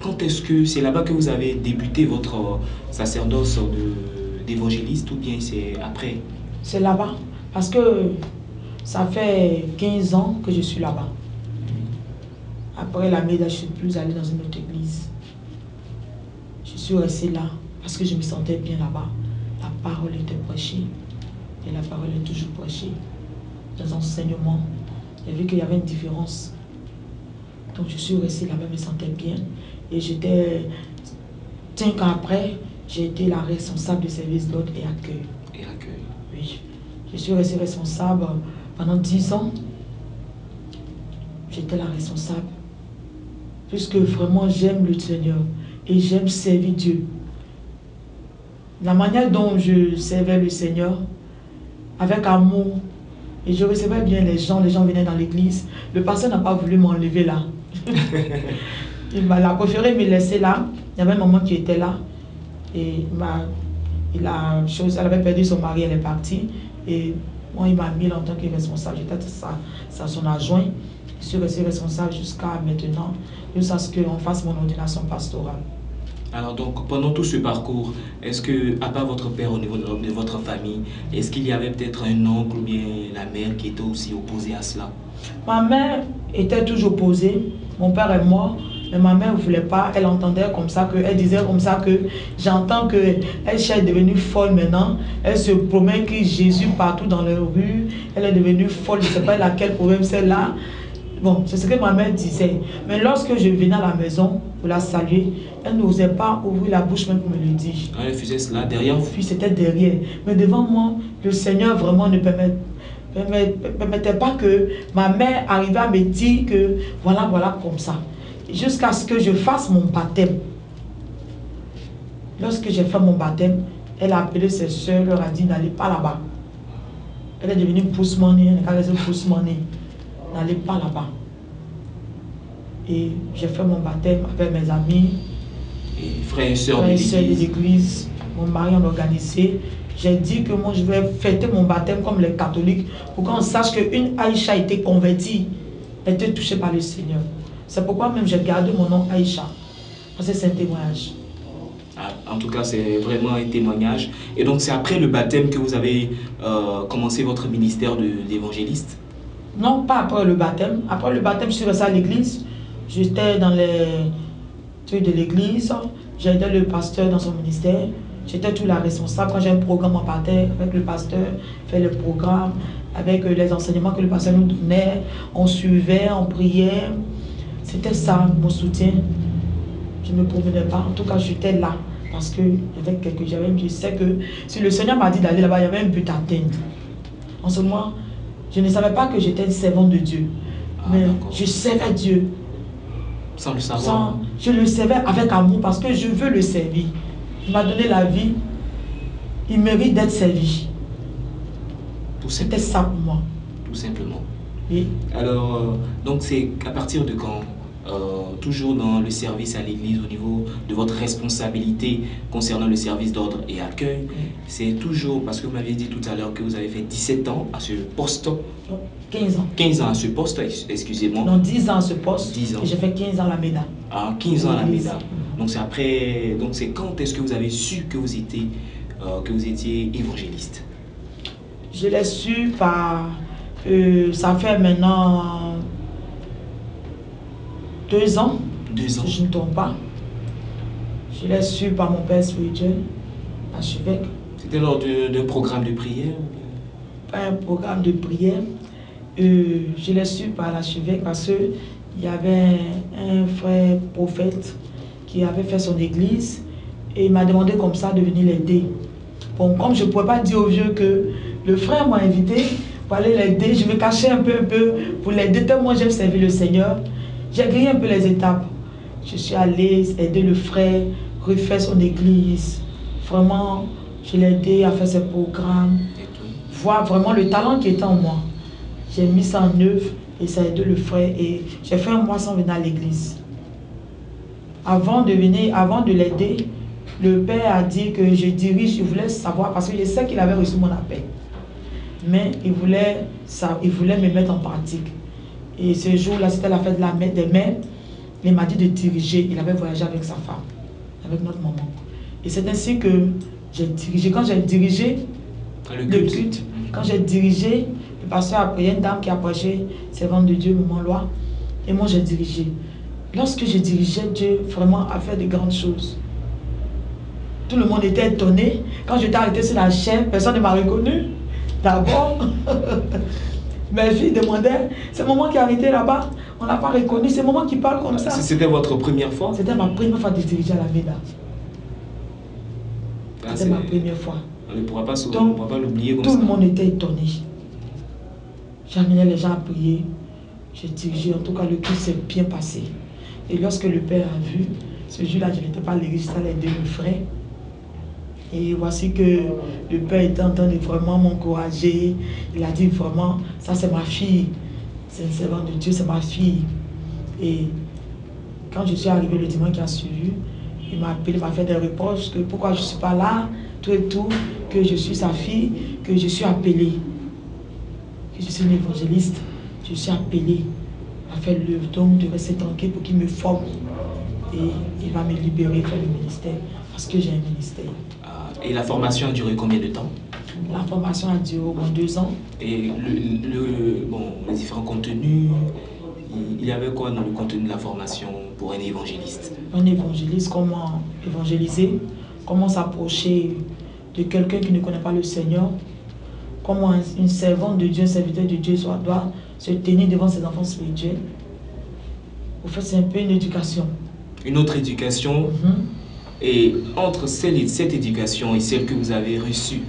quand est-ce que c'est là-bas que vous avez débuté votre sacerdoce d'évangéliste ou bien c'est après? C'est là-bas, parce que ça fait 15 ans que je suis là-bas. Après la Méda, je ne suis plus allée dans une autre église. Je suis restée là, parce que je me sentais bien là-bas. La parole était prêchée, et la parole est toujours prêchée. Dans l'enseignement, j'ai vu qu'il y avait une différence. Donc je suis restée là-bas, je me sentais bien. Et j'étais, 5 ans après, j'ai été la responsable du service d'ordre et accueil. Et accueil. Oui. Je suis restée responsable pendant 10 ans. J'étais la responsable. Puisque vraiment j'aime le Seigneur et j'aime servir Dieu. La manière dont je servais le Seigneur, avec amour, et je recevais bien les gens venaient dans l'église. Le pasteur n'a pas voulu m'enlever là. Il a préféré me laisser là. Il y avait un moment qui était là. Et elle avait perdu son mari, elle est partie. Et moi, il m'a mis en tant que responsable. J'étais son adjoint. Je suis resté responsable jusqu'à maintenant, jusqu'à ce qu'on fasse mon ordination pastorale. Alors donc, pendant tout ce parcours, est-ce que, à part votre père au niveau de votre famille, est-ce qu'il y avait peut-être un oncle ou bien la mère qui était aussi opposée à cela? Ma mère était toujours opposée. Mon père est mort, mais ma mère ne voulait pas. Elle entendait comme ça, elle disait comme ça que j'entends qu'elle est devenue folle maintenant. Elle se promet que Jésus partout dans les rues. Elle est devenue folle, je ne sais pas laquelle problème c'est là. Bon, c'est ce que ma mère disait. Mais lorsque je venais à la maison pour la saluer, elle n'osait pas ouvrir la bouche même pour me le dire. Elle faisait cela derrière vous? Puis c'était derrière. Mais devant moi, le Seigneur vraiment ne permettait pas que ma mère arrivait à me dire que voilà comme ça. Jusqu'à ce que je fasse mon baptême. Lorsque j'ai fait mon baptême, elle a appelé ses soeurs, leur a dit n'allez pas là-bas. Elle est devenue pousse-monnaie, elle a pousse-monnaie. N'allez pas là-bas. Et j'ai fait mon baptême avec mes amis. Et frères et sœurs de l'église. Mon mari en organisé. J'ai dit que moi je vais fêter mon baptême comme les catholiques pour qu'on sache qu'une Aïcha a été convertie, elle était touchée par le Seigneur. C'est pourquoi même j'ai gardé mon nom Aïcha. Parce que c'est un témoignage. En tout cas, c'est vraiment un témoignage. Et donc c'est après le baptême que vous avez commencé votre ministère d'évangéliste? Non, pas après le baptême. Après le baptême, je suis restée à l'église. J'étais dans les trucs de l'église. J'ai aidé le pasteur dans son ministère. J'étais tout la responsable. Quand j'ai un programme, on partait avec le pasteur, faire le programme, avec les enseignements que le pasteur nous donnait. On suivait, on priait. C'était ça, mon soutien. Je ne me promenais pas. En tout cas, j'étais là. Parce que je sais que si le Seigneur m'a dit d'aller là-bas, il y avait un but à atteindre. En ce moment, je ne savais pas que j'étais une servante de Dieu. Mais je servais Dieu. Sans le savoir. Je le servais avec amour parce que je veux le servir. Il m'a donné la vie. Il mérite d'être servi. C'était ça pour moi. Tout simplement. Oui. Alors, donc c'est à partir de quand toujours dans le service à l'église, au niveau de votre responsabilité concernant le service d'ordre et accueil, c'est toujours, parce que vous m'aviez dit tout à l'heure que vous avez fait 17 ans à ce poste. 15 ans. 15 ans à ce poste, excusez-moi. Non, 10 ans à ce poste. 10 ans. Et j'ai fait 15 ans à la MEDA. Ah, 15 ans à la MEDA. Donc c'est après, donc c'est quand est-ce que vous avez su que vous étiez évangéliste? Je l'ai su par, ça fait maintenant 2 ans. 2 ans. Si je ne trompe pas. Je l'ai su par mon père spirituel, archevêque. C'était lors d'un programme de prière? Pas un programme de prière. Je l'ai su par l'archevêque parce qu'il y avait un frère prophète qui avait fait son église et il m'a demandé comme ça de venir l'aider. Bon, comme je ne pouvais pas dire aux vieux que le frère m'a invité pour aller l'aider, je me cachais un peu pour l'aider tellement j'aime servir le Seigneur. J'ai grillé un peu les étapes. Je suis allée aider le frère, refaire son église. Vraiment, je l'ai aidé à faire ses programmes. Voir vraiment le talent qui était en moi. J'ai mis ça en œuvre et ça a aidé le frère. Et j'ai fait un mois sans venir à l'église. Avant de l'aider, le père a dit que je dirige, il voulait savoir, parce que je sais qu'il avait reçu mon appel. Mais il voulait me mettre en pratique. Et ce jour-là, c'était la fête des mères. Il m'a dit de diriger. Il avait voyagé avec sa femme, avec notre maman. Et c'est ainsi que j'ai dirigé. Quand j'ai dirigé le culte, quand j'ai dirigé, le pasteur a prié, une dame qui a approché, servante de Dieu, maman Loi, et moi j'ai dirigé. Lorsque je dirigeais, Dieu vraiment a fait de grandes choses. Tout le monde était étonné. Quand j'étais arrêtée sur la chaîne, personne ne m'a reconnu. D'abord, mes filles demandaient, c'est maman qui a arrêté là-bas, on n'a pas reconnu, c'est maman qui parle comme ça. C'était votre première fois? C'était ma première fois de diriger à la MEDA. C'était ma première fois. On ne pourra pas l'oublier comme ça. Tout le monde était étonné. J'amenais les gens à prier. J'ai dirigé, en tout cas le culte s'est bien passé. Et lorsque le père a vu, ce jour-là, je n'étais pas à l'église, j'étais à l'aider le frère. Et voici que le père était en train de vraiment m'encourager. Il a dit vraiment, ça c'est ma fille. C'est une servante de Dieu, c'est ma fille. Et quand je suis arrivé le dimanche qui a suivi, il m'a appelé, il m'a fait des reproches, que pourquoi je ne suis pas là, tout et tout, que je suis sa fille, que je suis appelée. Que je suis une évangéliste, je suis appelée à faire l'œuvre, donc de rester tranquille pour qu'il me forme. Et il va me libérer, faire le ministère, parce que j'ai un ministère. Et la formation a duré combien de temps? La formation a duré au moins 2 ans. Et les différents contenus, il y avait quoi dans le contenu de la formation pour un évangéliste? Un évangéliste, comment évangéliser, comment s'approcher de quelqu'un qui ne connaît pas le Seigneur, comment une servante de Dieu, un serviteur de Dieu doit se tenir devant ses enfants spirituels. Au fait, c'est un peu une éducation. Une autre éducation. Et entre cette éducation et celle que vous avez reçue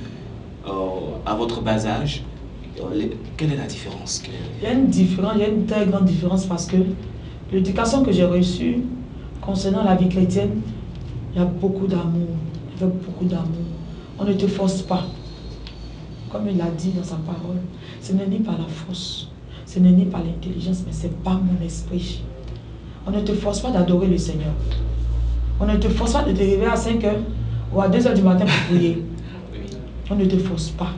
à votre bas âge, quelle est la différence? Il y a une très grande différence parce que l'éducation que j'ai reçue concernant la vie chrétienne, il y a beaucoup d'amour. Il y avait beaucoup d'amour. On ne te force pas. Comme il l'a dit dans sa parole, ce n'est ni par la force, ce n'est ni par l'intelligence, mais c'est par mon esprit. On ne te force pas d'adorer le Seigneur. On ne te force pas de te réveiller à 5 h ou à 2 h du matin pour prier. On ne te force pas.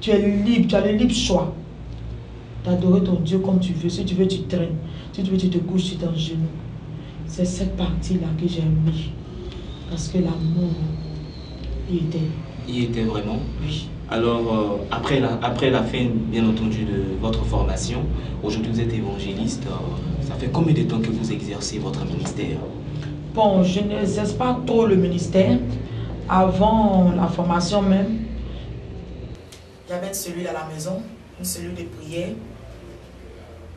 Tu es libre, tu as le libre choix d'adorer ton Dieu comme tu veux. Si tu veux, tu traînes. Si tu veux, tu te couches sur ton genou. C'est cette partie-là que j'ai mis. Parce que l'amour, il était. Il était vraiment? Oui. Alors, après la fin, bien entendu, de votre formation, aujourd'hui vous êtes évangéliste. Ça fait combien de temps que vous exercez votre ministère? Bon, je n'exerce pas trop le ministère. Avant la formation même, il y avait une cellule à la maison, une cellule de prière.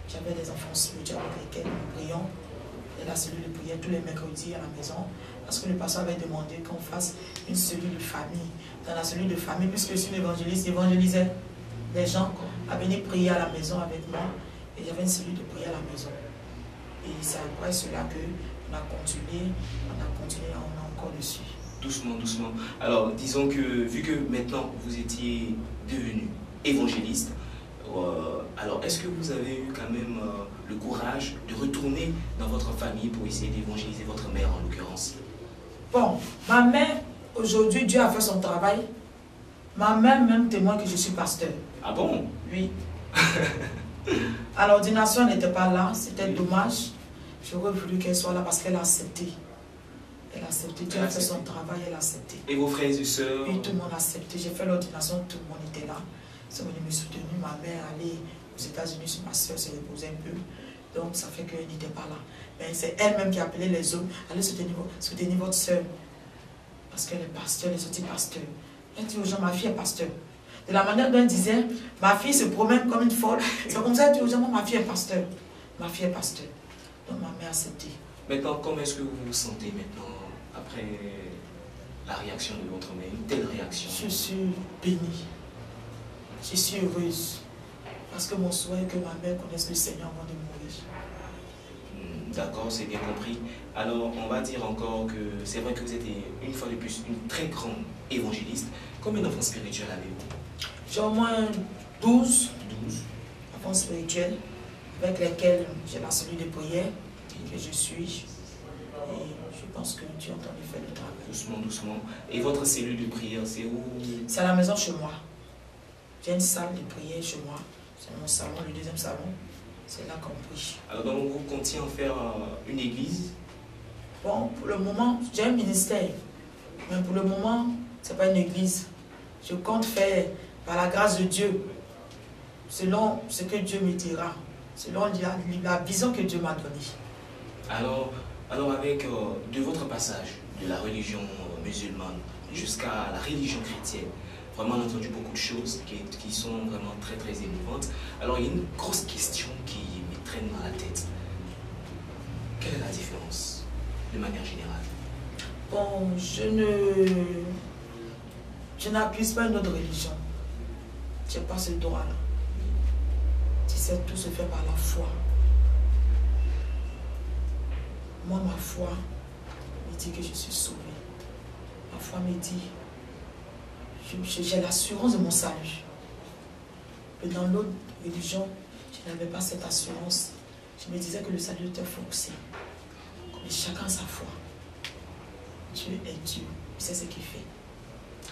J'avais des enfants spirituels avec lesquels nous prions. Et la cellule de prière tous les mercredis à la maison. Parce que le pasteur avait demandé qu'on fasse une cellule de famille. Dans la cellule de famille, puisque je suis une évangéliste, j'évangélisais les gens à venir prier à la maison avec moi. Et j'avais une cellule de prière à la maison. Et c'est après cela qu'on a continué, on est encore dessus. Doucement, doucement. Alors, disons que, vu que maintenant vous étiez devenu évangéliste, Alors, est-ce que vous avez eu quand même le courage de retourner dans votre famille pour essayer d'évangéliser votre mère en l'occurrence? Bon, ma mère, aujourd'hui, Dieu a fait son travail. Ma mère même témoigne que je suis pasteur. Ah bon? Oui. À l'ordination, elle n'était pas là, c'était dommage. J'aurais voulu qu'elle soit là parce qu'elle a accepté. Elle a accepté, Dieu a fait son travail, elle a accepté. Et vos frères et sœurs? Oui, tout le monde a accepté. J'ai fait l'ordination, tout le monde était là. Ils sont venus me soutenir. Ma mère allait aux États-Unis sur ma soeur, s'est reposée un peu. Donc ça fait qu'elle n'était pas là. Mais c'est elle-même qui a appelé les autres. Allez soutenir votre soeur. Parce qu'elle est pasteur, elle est sortie pasteur. Elle dit aux gens, ma fille est pasteur. De la manière dont elle disait, ma fille se promène comme une folle. C'est comme ça qu'elle dit aux gens, ma fille est pasteur. Ma fille est pasteur. Donc ma mère a accepté. Maintenant, comment est-ce que vous vous sentez maintenant, après la réaction de votre mère, une telle réaction? Je suis bénie. Je suis heureuse. Parce que mon souhait est que ma mère connaisse le Seigneur avant de mourir. D'accord, c'est bien compris. Alors, on va dire encore que c'est vrai que vous êtes une fois de plus une très grande évangéliste. Combien d'enfants spirituels avez-vous? J'ai au moins 12 enfants 12 spirituels avec lesquels j'ai la cellule de prière que je suis. Et je pense que Dieu entend faire le travail. Doucement, doucement. Et votre cellule de prière, c'est où? C'est à la maison chez moi. J'ai une salle de prière chez moi. C'est mon salon, le deuxième salon. C'est là qu'on prie. Alors, donc, vous comptez en faire une église? Bon, pour le moment, j'ai un ministère. Mais pour le moment, ce n'est pas une église. Je compte faire, par la grâce de Dieu, selon ce que Dieu me dira, selon la vision que Dieu m'a donnée. Alors avec de votre passage de la religion musulmane jusqu'à la religion chrétienne, vraiment on a entendu beaucoup de choses qui sont vraiment très très émouvantes. Alors il y a une grosse question qui me traîne dans la tête. Quelle est la différence de manière générale? Bon, je n'accuse pas une autre religion. Je n'ai pas ce droit-là. Tu sais, tout se fait par la foi. Moi, ma foi me dit que je suis sauvée. Ma foi me dit, j'ai l'assurance de mon salut. Mais dans l'autre religion, je n'avais pas cette assurance. Je me disais que le salut était forcé. Mais chacun a sa foi. Dieu est Dieu. C'est ce qu'il fait.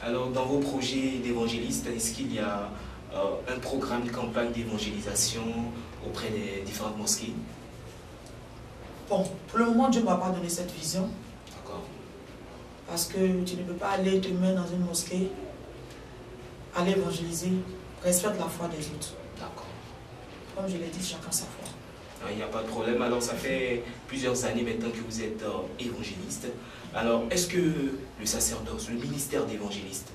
Alors, dans vos projets d'évangéliste, est-ce qu'il y a un programme de campagne d'évangélisation auprès des différentes mosquées? Bon, pour le moment, Dieu ne m'a pas donné cette vision. D'accord. Parce que tu ne peux pas aller te mettre dans une mosquée, aller évangéliser, respecte la foi des autres. D'accord. Comme je l'ai dit, chacun sa foi. Il n'y a pas de problème. Alors, ça fait plusieurs années maintenant que vous êtes évangéliste. Alors, est-ce que le sacerdoce, le ministère d'évangéliste,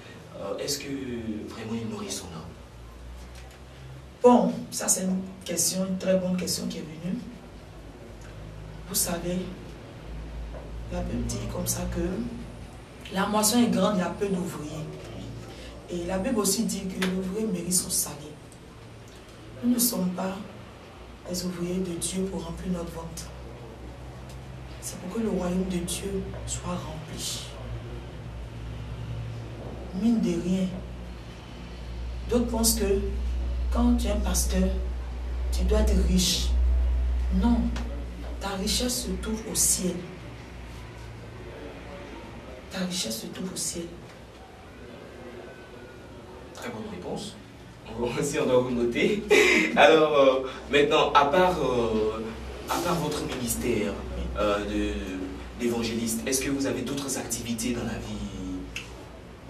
est-ce que vraiment il nourrit son âme? Bon, ça c'est une très bonne question qui est venue. Vous savez, la Bible dit comme ça que la moisson est grande, il y a peu d'ouvriers. Et la Bible aussi dit que l'ouvrier mérite son salaire. Nous ne sommes pas les ouvriers de Dieu pour remplir notre ventre. C'est pour que le royaume de Dieu soit rempli. Mine de rien. D'autres pensent que quand tu es un pasteur, tu dois être riche. Non, ta richesse se trouve au ciel. Ta richesse se trouve au ciel. Très bonne réponse. Si on doit vous noter. Alors, maintenant, à part votre ministère d'évangéliste, est-ce que vous avez d'autres activités dans la vie?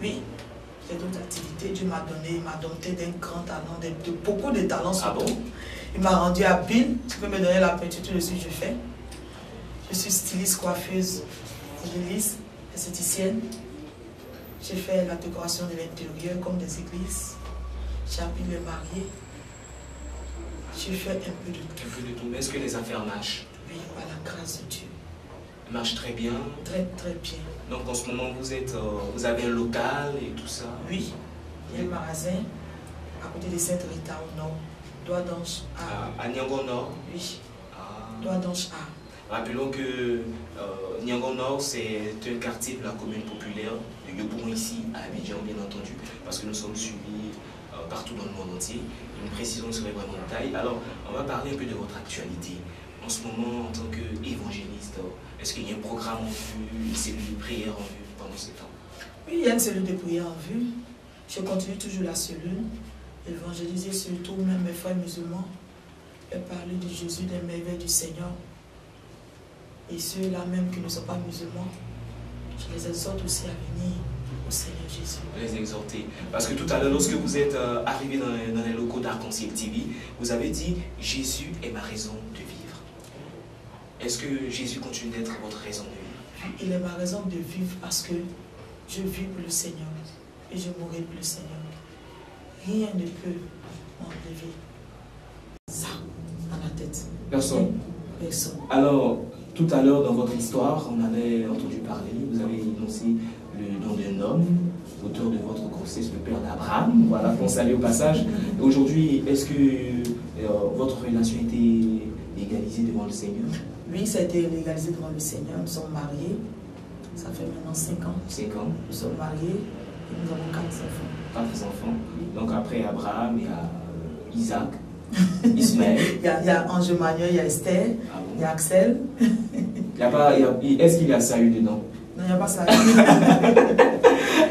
Oui, j'ai d'autres activités. Dieu m'a donné, il m'a doté d'un grand talent, de beaucoup de talents surtout. Ah bon? Il m'a rendu habile. Tu peux me donner la peinture, tout de suite je fais. Je suis styliste, coiffeuse, styliste, esthéticienne. J'ai fait la décoration de l'intérieur comme des églises. J'ai habillé les mariés. J'ai fait un peu de tout. Un peu de tout. Mais est-ce que les affaires marchent? Oui, par la grâce de Dieu. Elles marchent très bien. Très, très bien. Donc en ce moment, vous avez un local et tout ça? Oui, il y a un magasin à côté de Sainte-Rita au nord. Doigt d'Ange A. À Niango Nord? Oui. Ah. Doigt d'Ange A. Rappelons que Niango Nord, c'est un quartier de la commune populaire de Yopougon ici, à Abidjan, bien entendu, parce que nous sommes suivis partout dans le monde entier. Une précision serait vraiment de taille. Alors, on va parler un peu de votre actualité. En ce moment, en tant qu'évangéliste, est-ce qu'il y a un programme en vue, une cellule de prière en vue pendant ce temps? Oui, il y a une cellule de prière en vue. Je continue toujours la cellule, évangéliser surtout même mes frères musulmans, et parler de Jésus, des merveilles du Seigneur. Et ceux-là même qui ne sont pas musulmans, je les exhorte aussi à venir au Seigneur Jésus. Les exhorter. Parce que tout à l'heure, lorsque vous êtes arrivé dans les locaux d'Arc-en-Ciel TV, vous avez dit « Jésus est ma raison de vivre ». Est-ce que Jésus continue d'être votre raison de vivre? Il est ma raison de vivre parce que je vis pour le Seigneur et je mourrai pour le Seigneur. Rien ne peut m'enlever ça dans la tête. Personne. Personne. Alors, tout à l'heure dans votre histoire, on avait entendu parler, vous avez énoncé le nom d'un homme, auteur de votre grossesse, le père d'Abraham, voilà, qu'on salue au passage. Aujourd'hui, est-ce que votre relation a été légalisée devant le Seigneur? Oui, ça a été légalisé devant le Seigneur. Nous sommes mariés. Ça fait maintenant 5 ans. 5 ans. Nous sommes mariés et nous avons 4 enfants. 4 enfants. Donc après Abraham, il y a Isaac, Ismaël. Il y a Ange Manuel, il y a Esther, Ah bon? il y a Axel. Est-ce qu'il y a Saül dedans? Non, il n'y a pas ça.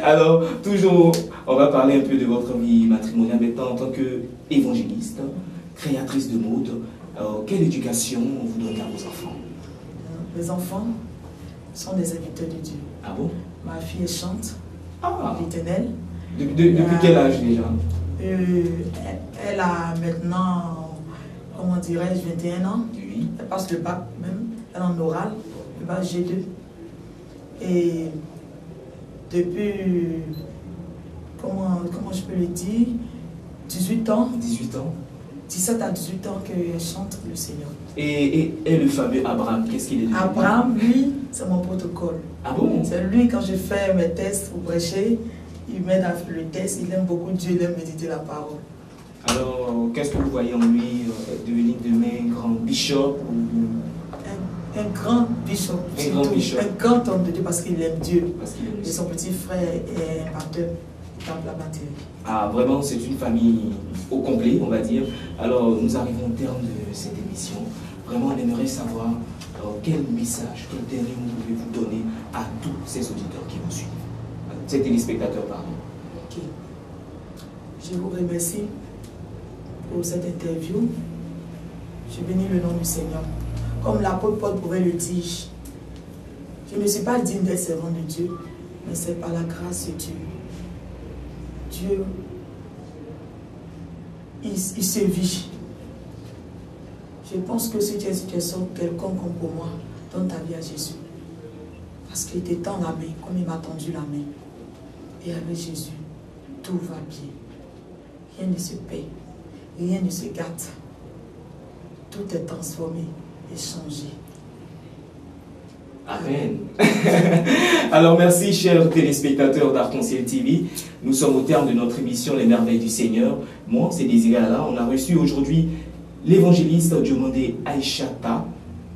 Alors, toujours, on va parler un peu de votre vie matrimoniale maintenant en tant qu'évangéliste, créatrice de mode. Quelle éducation vous donnez à vos enfants? Les enfants sont des serviteurs de Dieu. Ah bon? Ma fille, elle chante Ah! l'éternel. Depuis quel âge déjà? Elle a maintenant, comment dirais-je, 21 ans. Oui. Elle passe le bac même. Elle est en oral, le bac G2. Et depuis, comment je peux le dire, 18 ans. 18 ans. 17 à 18 ans qu'elle chante le Seigneur. Et le fameux Abraham, qu'est-ce qu'il est devenu? Abraham, lui, c'est mon protocole. Ah bon? C'est lui, quand je fais mes tests pour prêcher, il m'aide à faire le test. Il aime beaucoup Dieu, il aime méditer la parole. Alors, qu'est-ce que vous voyez en lui devenir demain un grand bishop ou... Un grand bishop. Un grand bishop. Un grand homme de Dieu parce qu'il aime Dieu. Parce qu'il aime Et Dieu. son petit frère est un pasteur. Dans la batterie. Ah, vraiment, c'est une famille au complet, on va dire. Alors, nous arrivons au terme de cette émission. Vraiment, on aimerait savoir quel message, quel dernier mot pouvez-vous donner à tous ces auditeurs qui vous suivent, ces téléspectateurs, pardon. Ok. Je vous remercie pour cette interview. Je bénis le nom du Seigneur. Comme l'apôtre Paul pouvait le dire, je ne suis pas digne d'être servant de Dieu, mais c'est par la grâce de Dieu. Dieu, il se vit. Je pense que si tu es une situation quelconque comme pour moi, donne ta vie à Jésus. Parce qu'il te tend la main, comme il m'a tendu la main. Et avec Jésus, tout va bien. Rien ne se paie, rien ne se gâte. Tout est transformé et changé. Amen. Alors merci chers téléspectateurs d'Arc-en-Ciel TV. Nous sommes au terme de notre émission Les Merveilles du Seigneur. Moi c'est Désiré Alain. On a reçu aujourd'hui l'évangéliste Diomandé Aïchata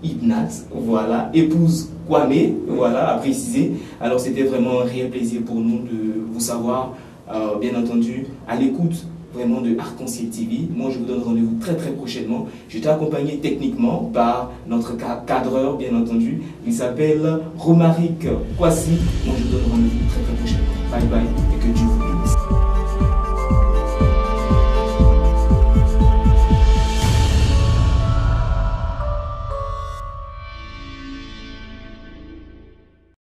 Ibnat, voilà, épouse Kwame, voilà, à préciser. Alors c'était vraiment un réel plaisir pour nous de vous savoir, bien entendu, à l'écoute vraiment de Arc-en-Ciel TV. Moi, je vous donne rendez-vous très prochainement. Je t'ai accompagné techniquement par notre cadreur, bien entendu. Il s'appelle Romaric Kwasi. Moi, je vous donne rendez-vous très prochainement. Bye bye et que Dieu vous